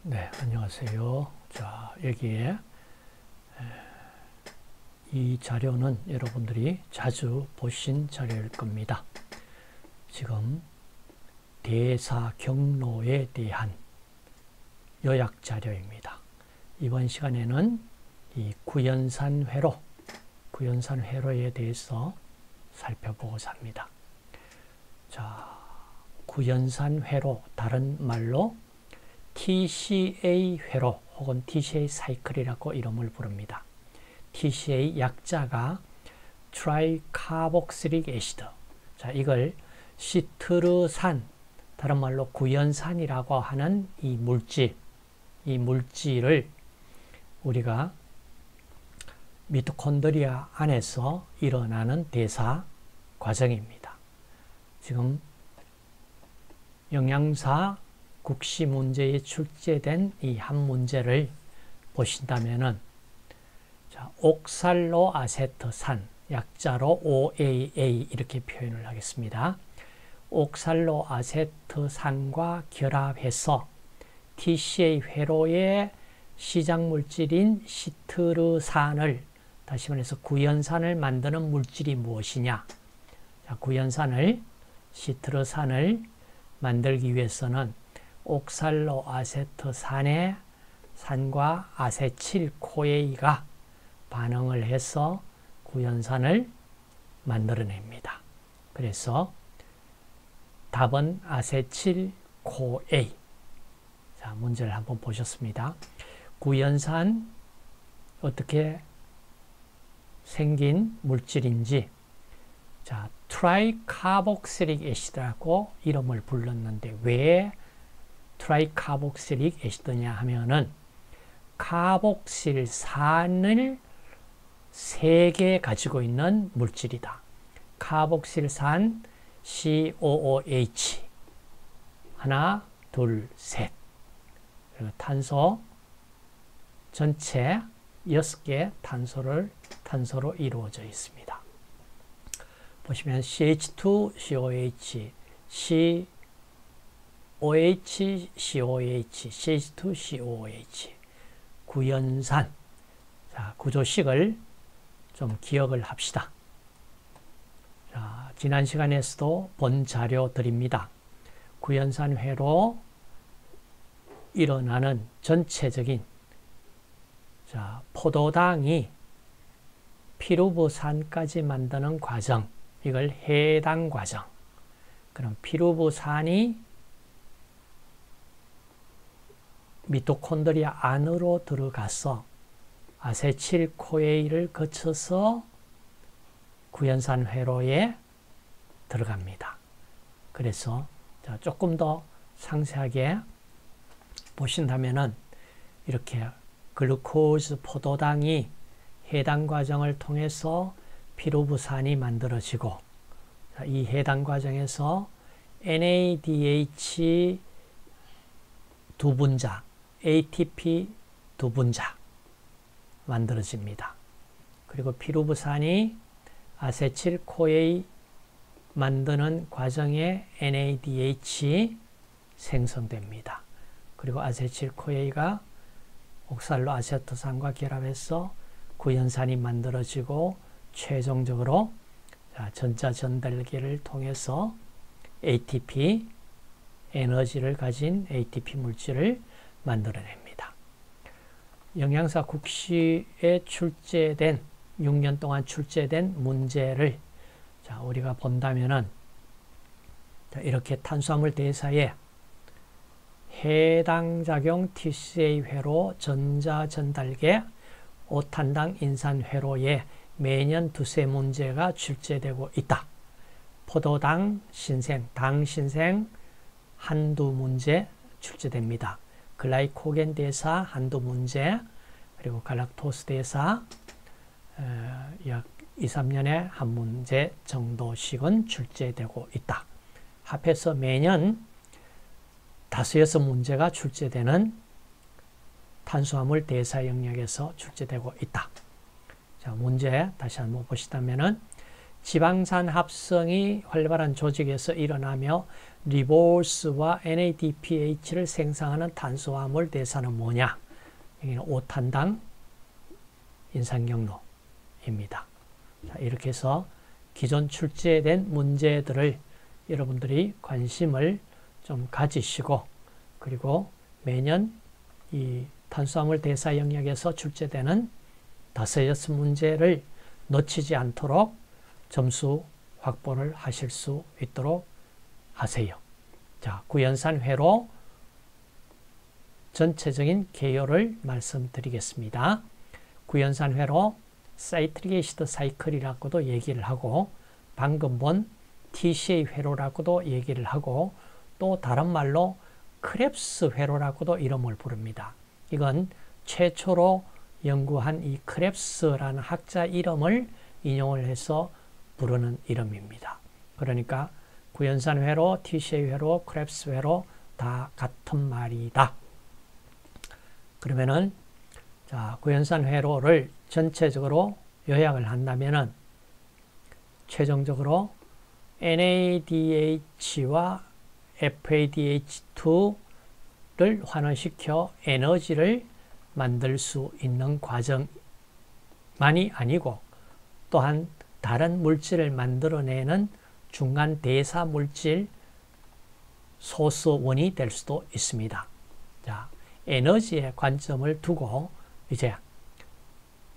네, 안녕하세요. 자, 여기에 이 자료는 여러분들이 자주 보신 자료일 겁니다. 지금 대사 경로에 대한 요약 자료입니다. 이번 시간에는 이 구연산 회로에 대해서 살펴보고자 합니다. 자, 구연산 회로, 다른 말로 TCA 회로 혹은 TCA 사이클이라고 이름을 부릅니다. TCA 약자가 트라이카복실릭 애시드. 자, 이걸 시트르산, 다른 말로 구연산이라고 하는 이 물질을 우리가 미토콘드리아 안에서 일어나는 대사 과정입니다. 지금 영양사 국시 문제에 출제된 이 한 문제를 보신다면은, 자, 옥살로아세트산, 약자로 OAA 이렇게 표현을 하겠습니다. 옥살로아세트산과 결합해서 TCA 회로의 시작 물질인 시트르산을, 다시 말해서 구연산을 만드는 물질이 무엇이냐? 자, 구연산을, 시트르산을 만들기 위해서는 옥살로아세트산의 산과 아세틸코에이가 반응을 해서 구연산을 만들어냅니다. 그래서 답은 아세틸코에이. 자, 문제를 한번 보셨습니다. 구연산 어떻게 생긴 물질인지, 자, 트라이카복실릭 애시드라고 이름을 불렀는데 왜 트라이카복실릭 애시드냐 하면은 카복실산을 3개 가지고 있는 물질이다. 카복실산 COOH 하나, 둘, 셋. 그리고 탄소 전체 6개 탄소로 이루어져 있습니다. 보시면 CH2COH, OH, COH, CH2COH, 구연산. 자, 구조식을 좀 기억을 합시다. 자, 지난 시간에서도 본 자료 드립니다. 구연산 회로 일어나는 전체적인, 자, 포도당이 피루브산까지 만드는 과정, 이걸 해당 과정. 그럼 피루브산이 미토콘드리아 안으로 들어가서 아세틸코에이를 거쳐서 구연산 회로에 들어갑니다. 그래서 자, 조금 더 상세하게 보신다면은 이렇게 글루코즈 포도당이 해당 과정을 통해서 피루브산이 만들어지고, 자, 이 해당 과정에서 NADH 두 분자, ATP 두 분자 만들어집니다. 그리고 피루브산이 아세틸코에이 만드는 과정에 NADH 생성됩니다. 그리고 아세틸코에이가 옥살로아세트산과 결합해서 구연산이 만들어지고 최종적으로, 자, 전자전달계를 통해서 ATP, 에너지를 가진 ATP 물질을 만들어냅니다. 영양사 국시에 출제된 6년 동안 출제된 문제를, 자, 우리가 본다면은, 자, 이렇게 탄수화물 대사에 해당 작용 TCA 회로 전자전달계 5탄당 인산 회로에 매년 두세 문제가 출제되고 있다. 포도당 신생, 당 신생 한두 문제 출제됩니다. 글라이코겐 대사 한두 문제, 그리고 갈락토스 대사 약 2, 3년에 한 문제 정도씩은 출제되고 있다. 합해서 매년 5, 6문제가 출제되는 탄수화물 대사 영역에서 출제되고 있다. 자, 문제 다시 한번 보시다면은, 지방산 합성이 활발한 조직에서 일어나며 리보스와 NADPH를 생성하는 탄수화물 대사는 뭐냐? 여기는 5탄당 인산경로입니다. 자, 이렇게 해서 기존 출제된 문제들을 여러분들이 관심을 좀 가지시고, 그리고 매년 이 탄수화물 대사 영역에서 출제되는 5, 6문제를 놓치지 않도록 점수 확보를 하실 수 있도록 하세요. 자, 구연산 회로 전체적인 개요를 말씀드리겠습니다. 구연산 회로 사이트릭 애시드 사이클이라고도 얘기를 하고, 방금 본 TCA 회로라고도 얘기를 하고, 또 다른 말로 크랩스 회로라고도 이름을 부릅니다. 이건 최초로 연구한 이 크랩스라는 학자 이름을 인용을 해서 부르는 이름입니다. 그러니까 구연산 회로, TCA 회로, 크랩스 회로 다 같은 말이다. 그러면은 자, 구연산 회로를 전체적으로 요약을 한다면은 최종적으로 NADH와 FADH2를 환원시켜 에너지를 만들 수 있는 과정만이 아니고, 또한 다른 물질을 만들어내는 중간 대사 물질 소스원이 될 수도 있습니다. 자, 에너지에 관점을 두고 이제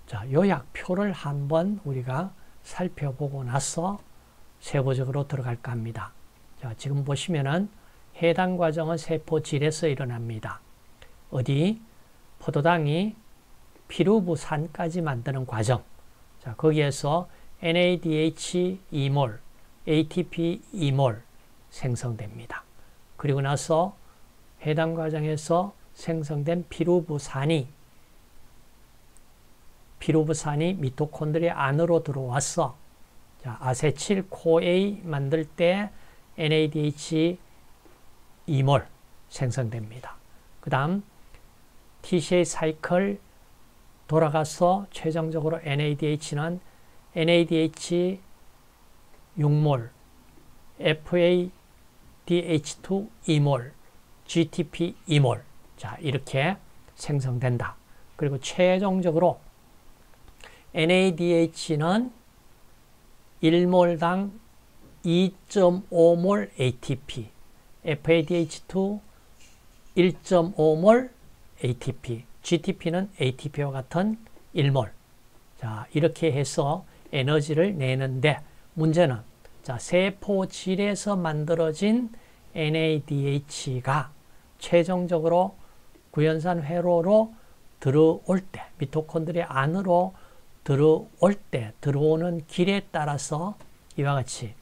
자, 요약표를 한번 우리가 살펴보고 나서 세부적으로 들어갈까 합니다. 자, 지금 보시면은 해당 과정은 세포질에서 일어납니다. 어디? 포도당이 피루부산까지 만드는 과정. 자, 거기에서 NADH 2몰, ATP 2몰 생성됩니다. 그리고 나서 해당 과정에서 생성된 피루부산이 미토콘드리아 안으로 들어와서 자, 아세틸-CoA 만들 때 NADH 2몰 생성됩니다. 그 다음 TCA 사이클 돌아가서 최종적으로 NADH는 NADH 6몰, FADH2 2몰, GTP 2몰. 자, 이렇게 생성된다. 그리고 최종적으로 NADH는 1몰당 2.5몰 ATP, FADH2 1.5몰 ATP, GTP는 ATP와 같은 1몰. 자, 이렇게 해서 에너지를 내는데, 문제는 자, 세포질에서 만들어진 NADH가 최종적으로 구연산 회로로 들어올 때, 미토콘드리아 안으로 들어올 때, 들어오는 길에 따라서 이와 같이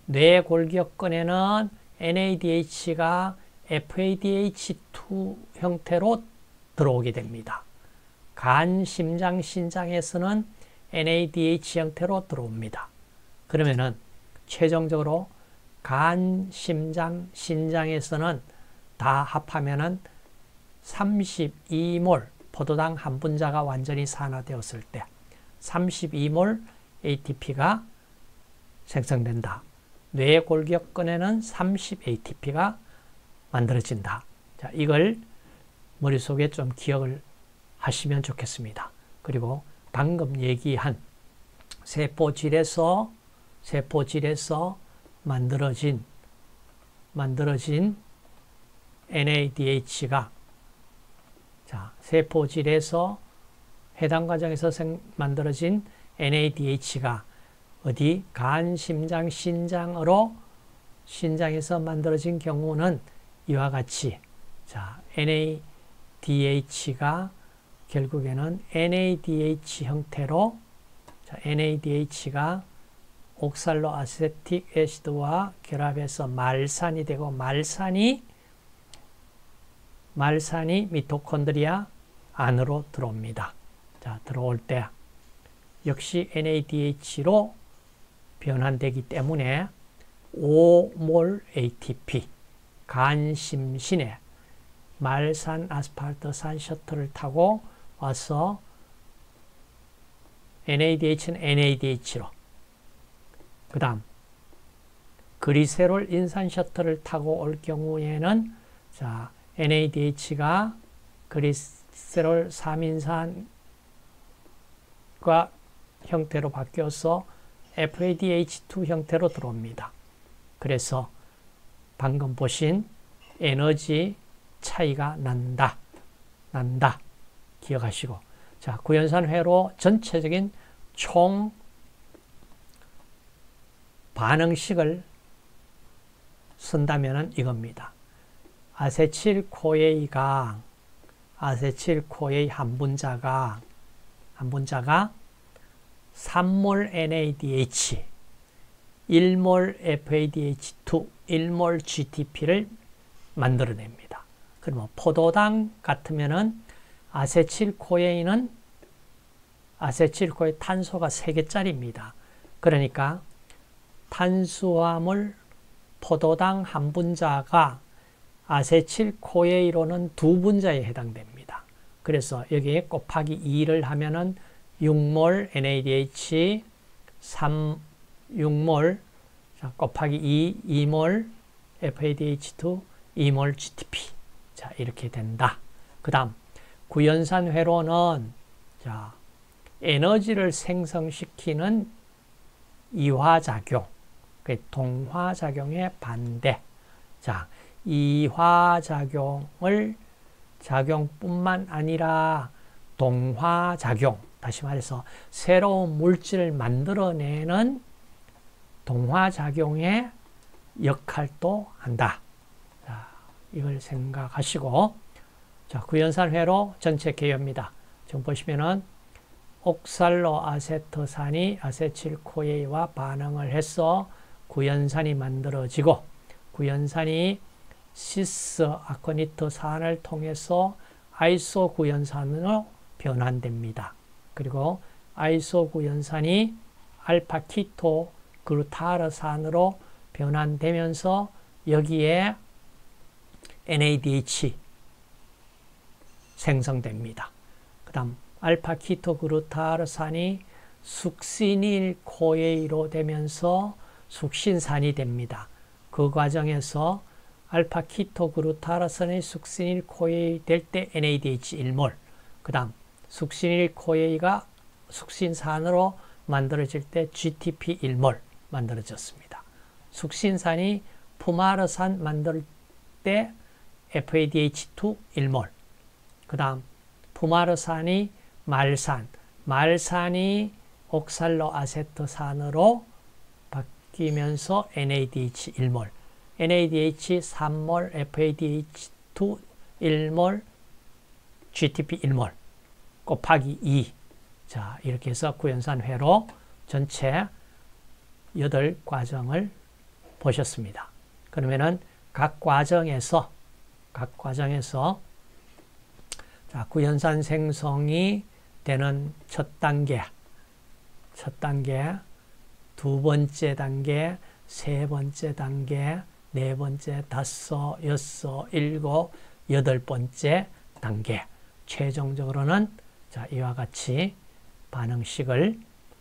뇌골격근에는 NADH가 FADH2 형태로 들어오게 됩니다. 간, 심장, 신장에서는 NADH 형태로 들어옵니다. 그러면은 최종적으로 간, 심장, 신장에서는 다 합하면은 32몰 포도당 한 분자가 완전히 산화되었을 때 32몰 ATP가 생성된다. 뇌골격근에는 30 ATP가 만들어진다. 자, 이걸 머릿속에 좀 기억을 하시면 좋겠습니다. 그리고 방금 얘기한 세포질에서 만들어진 NADH가 자, 세포질에서 해당 과정에서 만들어진 NADH가 어디? 간, 심장, 신장으로 신장에서 만들어진 경우는 이와 같이 자, NADH가 결국에는 NADH 형태로 자, NADH가 옥살로 아세틱 애시드와 결합해서 말산이 되고 말산이 미토콘드리아 안으로 들어옵니다. 자, 들어올 때 역시 NADH로 변환되기 때문에 5몰 ATP 간심신에 말산 아스팔트산 셔틀을 타고 와서 NADH는 NADH로 그 다음 그리세롤 인산 셔틀을 타고 올 경우에는 자, NADH가 그리세롤 3인산과 형태로 바뀌어서 FADH2 형태로 들어옵니다. 그래서 방금 보신 에너지 차이가 난다. 기억하시고. 자, 구연산 회로 전체적인 총 반응식을 쓴다면 이겁니다. 아세틸코에이가 한 분자가 3몰 NADH, 1몰 FADH2, 1몰 GTP를 만들어냅니다. 그러면 포도당 같으면은 아세틸코에인은 탄소가 3개짜리입니다. 그러니까 탄수화물 포도당 한 분자가 아세틸코에이로는 2분자에 해당됩니다. 그래서 여기에 곱하기 2를 하면은 6몰 NADH, 6몰 곱하기 2몰 FADH2, 2몰 GTP. 자, 이렇게 된다. 그 다음 구연산 회로는 자, 에너지를 생성시키는 이화작용, 동화작용의 반대. 자, 이화작용을 작용뿐만 아니라 동화작용, 다시 말해서 새로운 물질을 만들어내는 동화작용의 역할도 한다. 자, 이걸 생각하시고, 자, 구연산회로 전체 개요입니다. 지금 보시면은 옥살로아세트산이 아세틸코에이와 반응을 해서 구연산이 만들어지고, 구연산이 시스 아크니트산을 통해서 아이소구연산으로 변환됩니다. 그리고 아이소구연산이 알파키토 그루타르산으로 변환되면서 여기에 NADH 생성됩니다. 그 다음 알파키토 그루타르산이 숙시닐코에이로 되면서 숙신산이 됩니다. 그 과정에서 알파키토 그루타르산이 숙시닐코에이 될 때 NADH 1몰, 그 다음 숙시닐코에이가 숙신산으로 만들어질 때 GTP 1몰 만들어졌습니다. 숙신산이 푸마르산 만들 때 FADH2 1몰, 그 다음 푸마르산이 말산이 옥살로아세트산으로 바뀌면서 NADH 1몰, NADH 3몰, FADH2 1몰, GTP 1몰 곱하기 2. 자, 이렇게 해서 구연산회로 전체 8과정을 보셨습니다. 그러면은 각 과정에서 자, 구연산 생성이 되는 첫 단계, 두 번째 단계, 세 번째 단계, 네 번째, 다섯, 여섯, 일곱, 여덟 번째 단계. 최종적으로는 자, 이와 같이 반응식을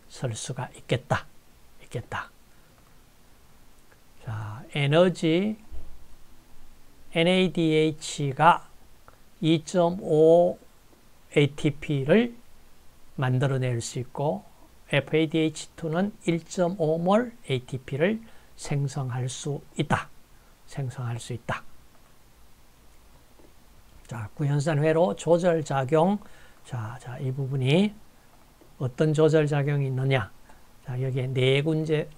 쓸 수가 있겠다. 자, 에너지 NADH가 2.5 ATP를 만들어낼 수 있고 FADH2는 1.5몰 ATP를 생성할 수 있다. 자, 구연산회로 조절작용. 자, 이 부분이 어떤 조절작용이 있느냐. 자, 여기에 네 군데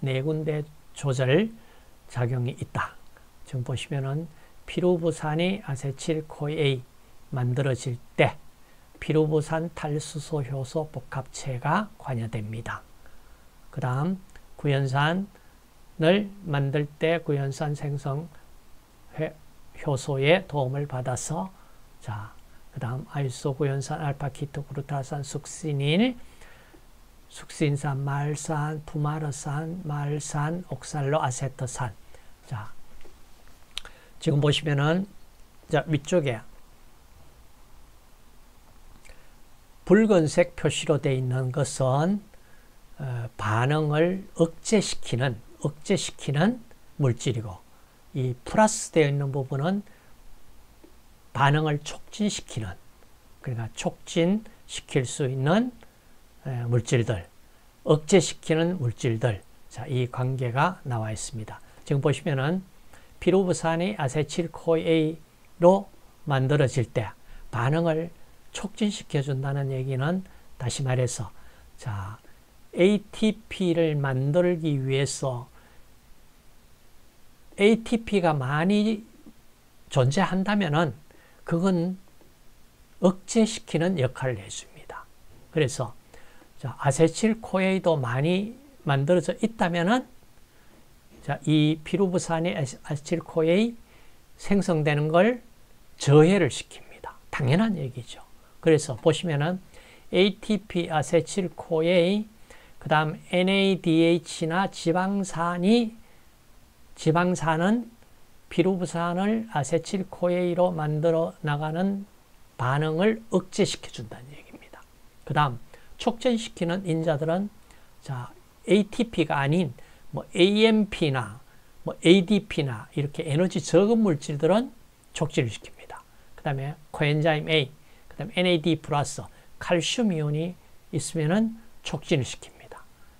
조절작용이 있다. 지금 보시면은 피루부산이 아세틸코에이 만들어질 때 피루부산 탈수소 효소 복합체가 관여됩니다. 그 다음 구연산을 만들 때 구연산 생성 효소의 도움을 받아서 자, 그 다음 아이소구연산 알파키토 그루타산 숙신일 숙신산 말산 푸마르산 말산 옥살로아세트산. 자, 지금 보시면은 자, 위쪽에 붉은색 표시로 되어 있는 것은 반응을 억제시키는 물질이고, 이 플러스 되어 있는 부분은 반응을 촉진시키는, 그러니까 촉진시킬 수 있는 물질들, 억제시키는 물질들. 자, 이 관계가 나와 있습니다. 지금 보시면은 피루부산이 아세틸코에로 만들어질 때 반응을 촉진시켜 준다는 얘기는, 다시 말해서, 자, ATP를 만들기 위해서 ATP가 많이 존재한다면은 그건 억제시키는 역할을 해줍니다. 그래서 자, 아세틸코에도 많이 만들어져 있다면은, 자, 이 피루부산의 아세틸코에 생성되는 걸 저해를 시킵니다. 당연한 얘기죠. 그래서 보시면은 ATP, 아세틸코에, 그 다음 NADH나 지방산은 피루부산을 아세틸코에로 만들어 나가는 반응을 억제시켜 준다는 얘기입니다. 그 다음 촉진시키는 인자들은, 자, ATP가 아닌 뭐 AMP나 뭐 ADP나 이렇게 에너지 적은 물질들은 촉진을 시킵니다. 그 다음에 코엔자임 A, 그 다음에 NAD 플러스 칼슘 이온이 있으면은 촉진을 시킵니다.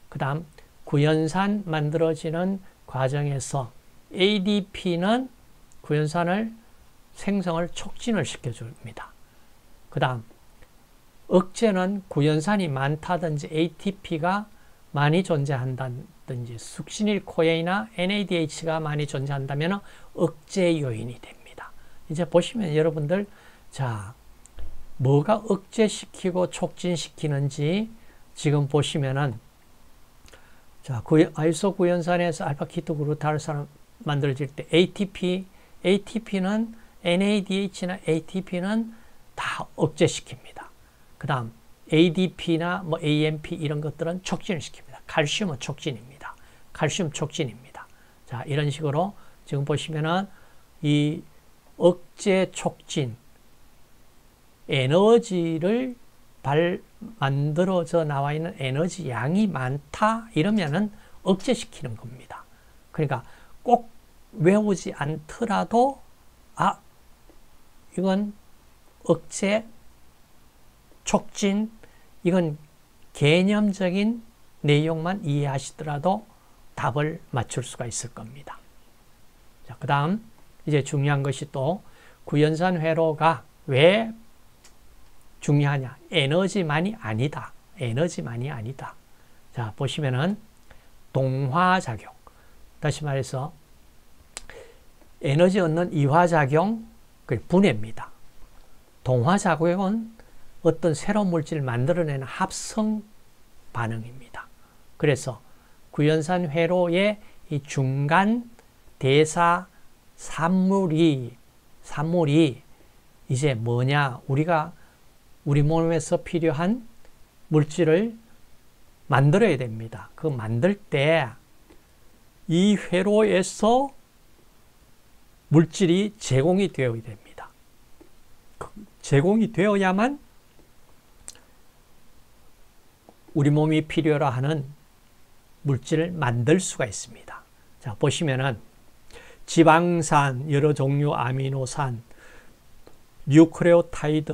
그 다음 구연산 만들어지는 과정에서 ADP는 구연산을 생성을 촉진을 시켜줍니다. 그 다음 억제는 구연산이 많다든지 ATP가 많이 존재한다든지 숙신일코에나 NADH가 많이 존재한다면 억제 요인이 됩니다. 이제 보시면 여러분들, 자, 뭐가 억제시키고 촉진시키는지 지금 보시면은, 자, 아이소구연산에서 알파키토그루타르산을 만들어질 때 ATP는 NADH나 ATP는 다 억제시킵니다. 그 다음 ADP나 뭐 AMP 이런 것들은 촉진을 시킵니다. 칼슘은 촉진입니다. 칼슘 촉진입니다. 자, 이런 식으로 지금 보시면은 이 억제 촉진 에너지를 만들어져 나와 있는 에너지 양이 많다 이러면은 억제시키는 겁니다. 그러니까 꼭 외우지 않더라도, 아, 이건 억제, 촉진, 이건 개념적인 내용만 이해하시더라도 답을 맞출 수가 있을 겁니다. 자, 그 다음 이제 중요한 것이 또 구연산 회로가 왜 중요하냐? 에너지만이 아니다. 에너지만이 아니다. 자, 보시면은 동화작용, 다시 말해서 에너지 얻는 이화작용, 그 분해입니다. 동화작용은 어떤 새로운 물질을 만들어내는 합성 반응입니다. 그래서 구연산 회로의 이 중간 대사 산물이 이제 뭐냐? 우리가 우리 몸에서 필요한 물질을 만들어야 됩니다. 그 만들 때 이 회로에서 물질이 제공이 되어야 됩니다. 제공이 되어야만 우리 몸이 필요로 하는 물질을 만들 수가 있습니다. 자, 보시면은 지방산, 여러 종류 아미노산, 뉴클레오타이드,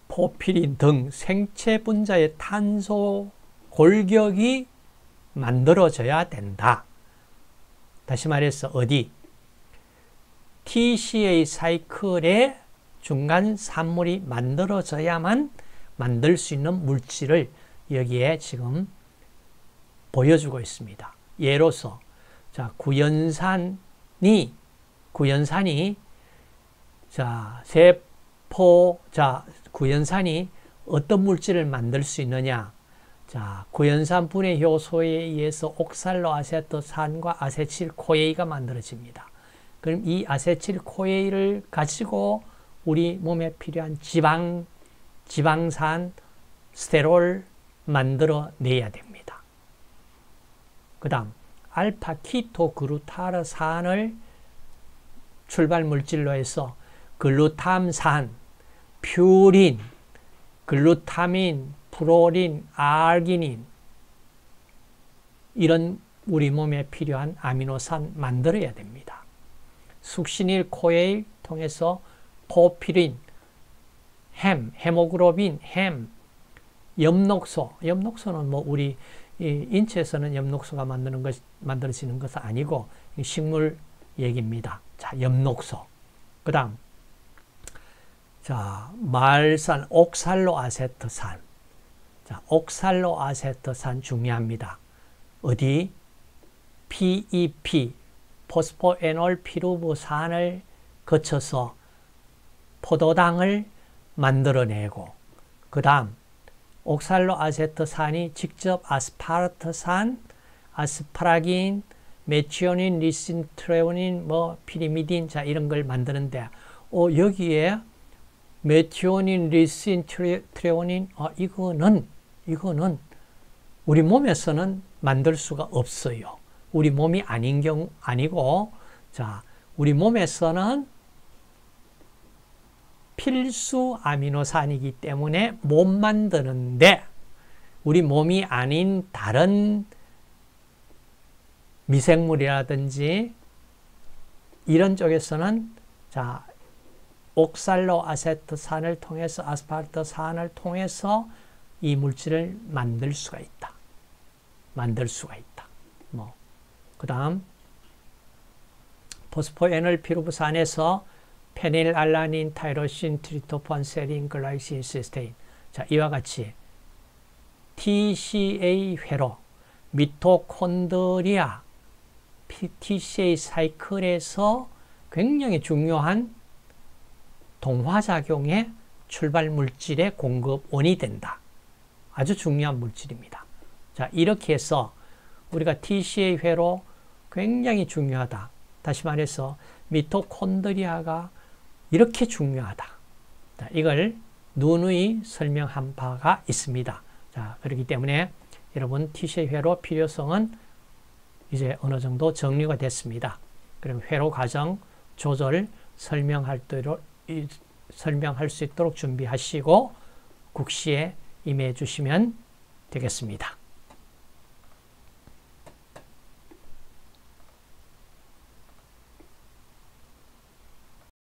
포피린 등 생체 분자의 탄소 골격이 만들어져야 된다. 다시 말해서 어디? TCA 사이클의 중간 산물이 만들어져야만 만들 수 있는 물질을 여기에 지금 보여주고 있습니다. 예로서, 자, 구연산이 자, 구연산이 어떤 물질을 만들 수 있느냐? 자, 구연산 분해 효소에 의해서 옥살로아세토산과 아세틸코에이가 만들어집니다. 그럼 이 아세틸코에이를 가지고 우리 몸에 필요한 지방산, 스테롤 만들어내야 됩니다. 그 다음 알파키토그루타르산을 출발 물질로 해서 글루탐산, 퓨린, 글루타민, 프롤린, 아르기닌 이런 우리 몸에 필요한 아미노산 만들어야 됩니다. 숙신일 코에일 통해서 포피린, 헤모글로빈, 엽록소는 뭐 우리 인체에서는 엽록소가 만들어지는 것은 아니고 식물 얘기입니다. 자, 엽록소. 그 다음, 자, 말산, 옥살로아세트산. 자, 옥살로아세트산 중요합니다. 어디? PEP, 포스포에놀 피루브산을 거쳐서 포도당을 만들어내고, 그 다음, 옥살로아세트산이 직접 아스파르트산, 아스파라긴, 메치오닌, 리신, 트레오닌, 피리미딘, 자, 이런 걸 만드는데, 여기에 메티오닌, 리신, 트레오닌, 이거는 우리 몸에서는 만들 수가 없어요. 우리 몸이 아니고, 자, 우리 몸에서는 필수 아미노산이기 때문에 못 만드는데, 우리 몸이 아닌 다른 미생물이라든지 이런 쪽에서는, 자, 옥살로아세트산을 통해서, 아스파르트산을 통해서 이 물질을 만들 수가 있다. 그 다음, 포스포에놀 피루브산에서 페닐알라닌, 타이로신, 트리토판, 세린, 글라이신, 시스테인. 자, 이와 같이 TCA 회로, 미토콘드리아, TCA 사이클에서 굉장히 중요한 동화작용의 출발 물질의 공급원이 된다. 아주 중요한 물질입니다. 자, 이렇게 해서 우리가 TCA 회로 굉장히 중요하다. 다시 말해서 미토콘드리아가 이렇게 중요하다. 자, 이걸 누누이 설명한 바가 있습니다. 자, 그렇기 때문에 여러분 TCA 회로 필요성은 이제 어느 정도 정리가 됐습니다. 그럼 회로 과정 조절 설명할 수 있도록 준비하시고 국시에 임해 주시면 되겠습니다.